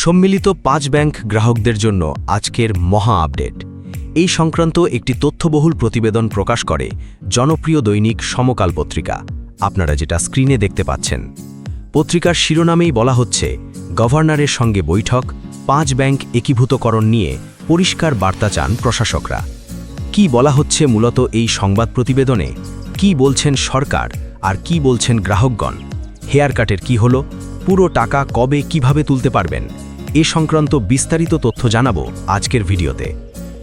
সম্মিলিত ৫ ব্যাংক গ্রাহকদের জন্য আজকের মহা আপডেট। এই সংক্রান্ত একটি তথ্যবহুল প্রতিবেদন প্রকাশ করে জনপ্রিয় দৈনিক সমকাল পত্রিকা, আপনারা যেটা স্ক্রিনে দেখতে পাচ্ছেন। পত্রিকার শিরোনামেই বলা হচ্ছে, গভর্নরের সঙ্গে বৈঠক, ৫ ব্যাংক একীভূতকরণ নিয়ে পরিষ্কার বার্তা চান প্রশাসকরা। কি বলা হচ্ছে মূলত এই সংবাদ প্রতিবেদনে? কি বলছেন সরকার আর কি বলছেন গ্রাহকগণ? হেয়ার কাটের কি হলো, পুরো টাকা কবে কিভাবে তুলতে পারবেন, এ সংক্রান্ত বিস্তারিত তথ্য জানাবো আজকের ভিডিওতে।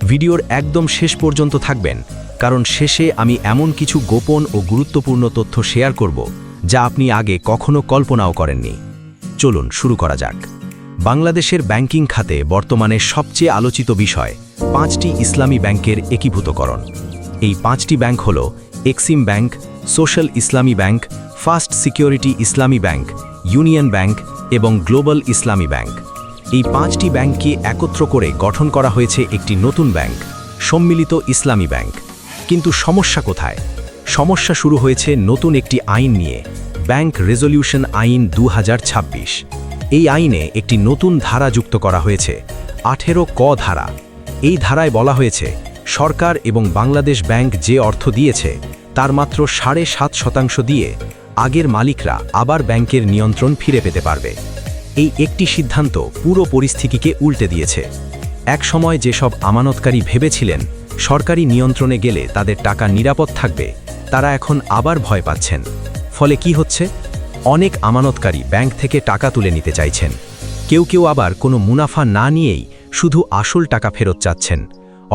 ভিডিওর একদম শেষ পর্যন্ত থাকবেন, কারণ শেষে আমি এমন কিছু গোপন ও গুরুত্বপূর্ণ তথ্য শেয়ার করব যা আপনি আগে কখনো কল্পনাও করেননি। চলুন শুরু করা যাক। বাংলাদেশের ব্যাংকিং খাতে বর্তমানে সবচেয়ে আলোচিত বিষয় ৫টি ইসলামী ব্যাংকের একীভূতকরণ। এই ৫টি ব্যাংক হল এক্সিম ব্যাংক, সোশ্যাল ইসলামী ব্যাংক, ফার্স্ট সিকিউরিটি ইসলামী ব্যাংক, ইউনিয়ন ব্যাংক এবং গ্লোবাল ইসলামী ব্যাংক। এই ৫টি ব্যাংককে একত্র করে গঠন করা হয়েছে একটি নতুন ব্যাংক, সম্মিলিত ইসলামী ব্যাংক। কিন্তু সমস্যা কোথায়? সমস্যা শুরু হয়েছে নতুন একটি আইন নিয়ে, ব্যাংক রেজলিউশন আইন ২০২৬। এই আইনে একটি নতুন ধারা যুক্ত করা হয়েছে, ১৮ ক ধারা। এই ধারায় বলা হয়েছে, সরকার এবং বাংলাদেশ ব্যাংক যে অর্থ দিয়েছে তার মাত্র ৭.৫% দিয়ে আগের মালিকরা আবার ব্যাংকের নিয়ন্ত্রণ ফিরে পেতে পারবে। এই একটি সিদ্ধান্ত পুরো পরিস্থিতিকে উল্টে দিয়েছে। এক সময় যেসব আমানতকারী ভেবেছিলেন সরকারি নিয়ন্ত্রণে গেলে তাদের টাকা নিরাপদ থাকবে, তারা এখন আবার ভয় পাচ্ছেন। ফলে কি হচ্ছে? অনেক আমানতকারী ব্যাংক থেকে টাকা তুলে নিতে চাইছেন। কেউ আবার কোনো মুনাফা না নিয়েই শুধু আসল টাকা ফেরত চাচ্ছেন,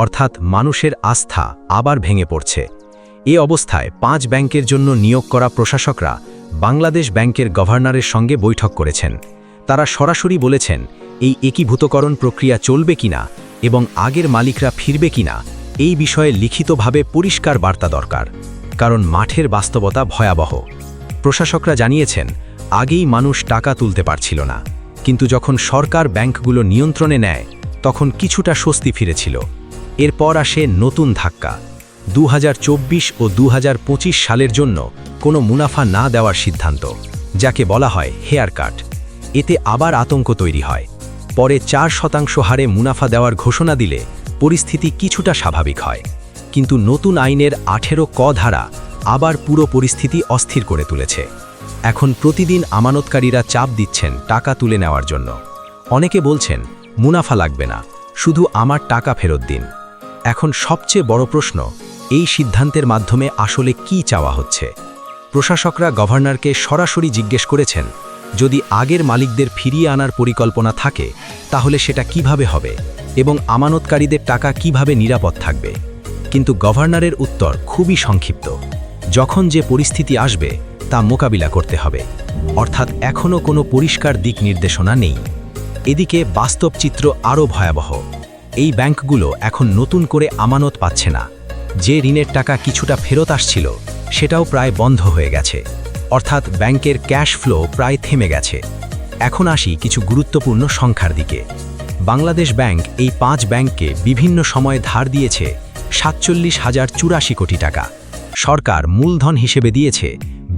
অর্থাৎ মানুষের আস্থা আবার ভেঙে পড়ছে। এ অবস্থায় ৫ ব্যাংকের জন্য নিয়োগ করা প্রশাসকরা বাংলাদেশ ব্যাংকের গভর্নরের সঙ্গে বৈঠক করেছেন। তারা সরাসরি বলেছেন, এই একীভূতকরণ প্রক্রিয়া চলবে কিনা এবং আগের মালিকরা ফিরবে কিনা, এই বিষয়ে লিখিতভাবে পরিষ্কার বার্তা দরকার। কারণ মাঠের বাস্তবতা ভয়াবহ। প্রশাসকরা জানিয়েছেন, আগেই মানুষ টাকা তুলতে পারছিল না, কিন্তু যখন সরকার ব্যাংকগুলো নিয়ন্ত্রণে নেয় তখন কিছুটা স্বস্তি ফিরেছিল। এরপর আসে নতুন ধাক্কা, ২০২৪ ও ২০২৫ সালের জন্য কোনো মুনাফা না দেওয়ার সিদ্ধান্ত, যাকে বলা হয় হেয়ার কাট। এতে আবার আতঙ্ক তৈরি হয়। পরে ৪% হারে মুনাফা দেওয়ার ঘোষণা দিলে পরিস্থিতি কিছুটা স্বাভাবিক হয়, কিন্তু নতুন আইনের ১৮ ক ধারা আবার পুরো পরিস্থিতি অস্থির করে তুলেছে। এখন প্রতিদিন আমানতকারীরা চাপ দিচ্ছেন টাকা তুলে নেওয়ার জন্য। অনেকে বলছেন, মুনাফা লাগবে না, শুধু আমার টাকা ফেরত দিন। এখন সবচেয়ে বড় প্রশ্ন, এই সিদ্ধান্তের মাধ্যমে আসলে কি চাওয়া হচ্ছে? প্রশাসকরা গভর্নরকে সরাসরি জিজ্ঞেস করেছেন, যদি আগের মালিকদের ফিরিয়ে আনার পরিকল্পনা থাকে তাহলে সেটা কিভাবে হবে এবং আমানতকারীদের টাকা কিভাবে নিরাপদ থাকবে। কিন্তু গভর্নরের উত্তর খুবই সংক্ষিপ্ত, যখন যে পরিস্থিতি আসবে তা মোকাবিলা করতে হবে। অর্থাৎ এখনও কোনো পরিষ্কার দিক নির্দেশনা নেই। এদিকে বাস্তব চিত্র আরও ভয়াবহ। এই ব্যাংকগুলো এখন নতুন করে আমানত পাচ্ছে না। যে ঋণের টাকা কিছুটা ফেরত আসছিল সেটাও প্রায় বন্ধ হয়ে গেছে, অর্থাৎ ব্যাংকের ক্যাশ ফ্লো প্রায় থেমে গেছে। এখন আসি কিছু গুরুত্বপূর্ণ সংখ্যার দিকে। বাংলাদেশ ব্যাংক এই ৫ ব্যাংককে বিভিন্ন সময়ে ধার দিয়েছে ৪৭,০৮৪ কোটি টাকা। সরকার মূলধন হিসেবে দিয়েছে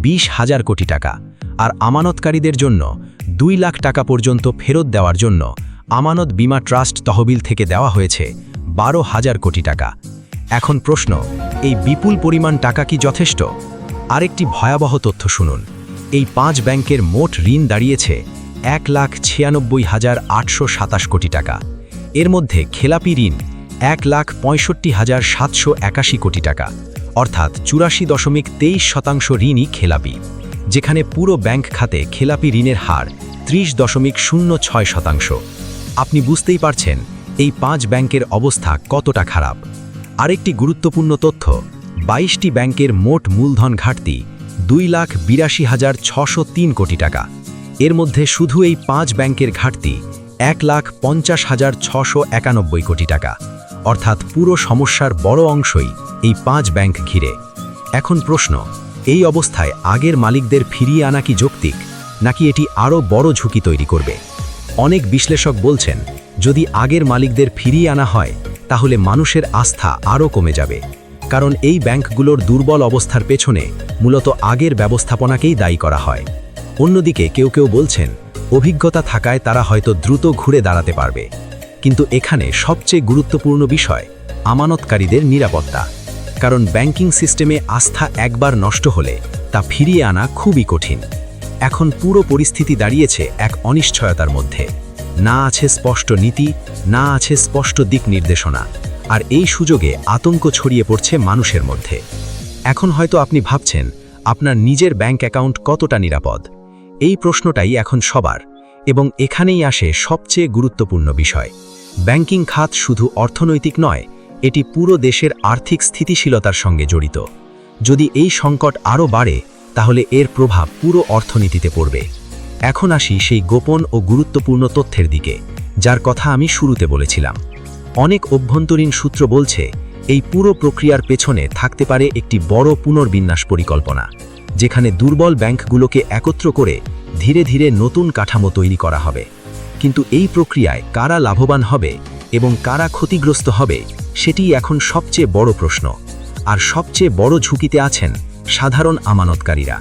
২০,০০০ কোটি টাকা, আর আমানতকারীদের জন্য ২ লাখ টাকা পর্যন্ত ফেরত দেওয়ার জন্য আমানত বীমা ট্রাস্ট তহবিল থেকে দেওয়া হয়েছে ১২,০০০ কোটি টাকা। এখন প্রশ্ন, এই বিপুল পরিমাণ টাকা কি যথেষ্ট? আরেকটি ভয়াবহ তথ্য শুনুন। এই ৫ ব্যাংকের মোট ঋণ দাঁড়িয়েছে ১,৯৬,৮২৭ কোটি টাকা। এর মধ্যে খেলাপি ঋণ ১,৬৫,৭৮১ কোটি টাকা, অর্থাৎ ৮৪.২৩% ঋণই খেলাপি, যেখানে পুরো ব্যাংক খাতে খেলাপি ঋণের হার ৩০.০৬%। আপনি বুঝতেই পারছেন এই ৫ ব্যাংকের অবস্থা কতটা খারাপ। আরেকটি গুরুত্বপূর্ণ তথ্য, ২২টি ব্যাংকের মোট মূলধন ঘাটতি ২,৮২,৬০৩ কোটি টাকা। এর মধ্যে শুধু এই ৫ ব্যাংকের ঘাটতি ১,৫০,৬৯১ কোটি টাকা, অর্থাৎ পুরো সমস্যার বড় অংশই এই ৫ ব্যাংক ঘিরে। এখন প্রশ্ন, এই অবস্থায় আগের মালিকদের ফিরিয়ে আনা কি যৌক্তিক, নাকি এটি আরও বড় ঝুঁকি তৈরি করবে? অনেক বিশ্লেষক বলছেন, যদি আগের মালিকদের ফিরিয়ে আনা হয় তাহলে মানুষের আস্থা আরও কমে যাবে, কারণ এই ব্যাংকগুলোর দুর্বল অবস্থার পেছনে মূলত আগের ব্যবস্থাপনাকেই দায়ী করা হয়। অন্যদিকে কেউ বলছেন, অভিজ্ঞতা থাকায় তারা হয়তো দ্রুত ঘুরে দাঁড়াতে পারবে, কিন্তু এখানে সবচেয়ে গুরুত্বপূর্ণ বিষয় আমানতকারীদের নিরাপত্তা। কারণ ব্যাংকিং সিস্টেমে আস্থা একবার নষ্ট হলে তা ফিরিয়ে আনা খুবই কঠিন। এখন পুরো পরিস্থিতি দাঁড়িয়েছে এক অনিশ্চয়তার মধ্যে। না আছে স্পষ্ট নীতি, না আছে স্পষ্ট দিক নির্দেশনা, আর এই সুযোগে আতঙ্ক ছড়িয়ে পড়ছে মানুষের মধ্যে। এখন হয়তো আপনি ভাবছেন আপনার নিজের ব্যাংক অ্যাকাউন্ট কতটা নিরাপদ। এই প্রশ্নটাই এখন সবার, এবং এখানেই আসে সবচেয়ে গুরুত্বপূর্ণ বিষয়। ব্যাংকিং খাত শুধু অর্থনৈতিক নয়, এটি পুরো দেশের আর্থিক স্থিতিশীলতার সঙ্গে জড়িত। যদি এই সংকট আরও বাড়ে, তাহলে এর প্রভাব পুরো অর্থনীতিতে পড়বে। এখন আসি সেই গোপন ও গুরুত্বপূর্ণ তথ্যের দিকে, যার কথা আমি শুরুতে বলেছিলাম। অনেক অভ্যন্তরীণ সূত্র বলছে এই পুরো প্রক্রিয়ার পেছনে থাকতে পারে একটি বড় পুনর্বিন্যাস পরিকল্পনা, যেখানে দুর্বল ব্যাংকগুলোকে একত্র করে ধীরে ধীরে নতুন কাঠামো তৈরি করা হবে। কিন্তু এই প্রক্রিয়ায় কারা লাভবান হবে এবং কারা ক্ষতিগ্রস্ত হবে, সেটিই এখন সবচেয়ে বড় প্রশ্ন। আর সবচেয়ে বড় ঝুঁকিতে আছেন সাধারণ আমানতকারীরা।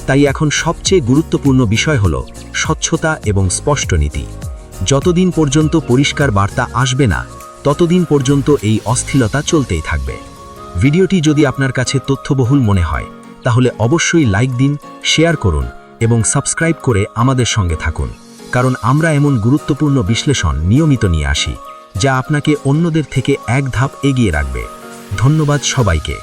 তাই এখন সবচেয়ে গুরুত্বপূর্ণ বিষয় হল স্বচ্ছতা এবং স্পষ্ট নীতি। যতদিন পর্যন্ত পরিষ্কার বার্তা আসবে না, ততদিন পর্যন্ত এই অস্থিরতা চলতেই থাকবে। ভিডিওটি যদি আপনার কাছে তথ্যবহুল মনে হয়, তাহলে অবশ্যই লাইক দিন, শেয়ার করুন এবং সাবস্ক্রাইব করে আমাদের সঙ্গে থাকুন। কারণ আমরা এমন গুরুত্বপূর্ণ বিশ্লেষণ নিয়মিত নিয়ে আসি, যা আপনাকে অন্যদের থেকে এক ধাপ এগিয়ে রাখবে। ধন্যবাদ সবাইকে।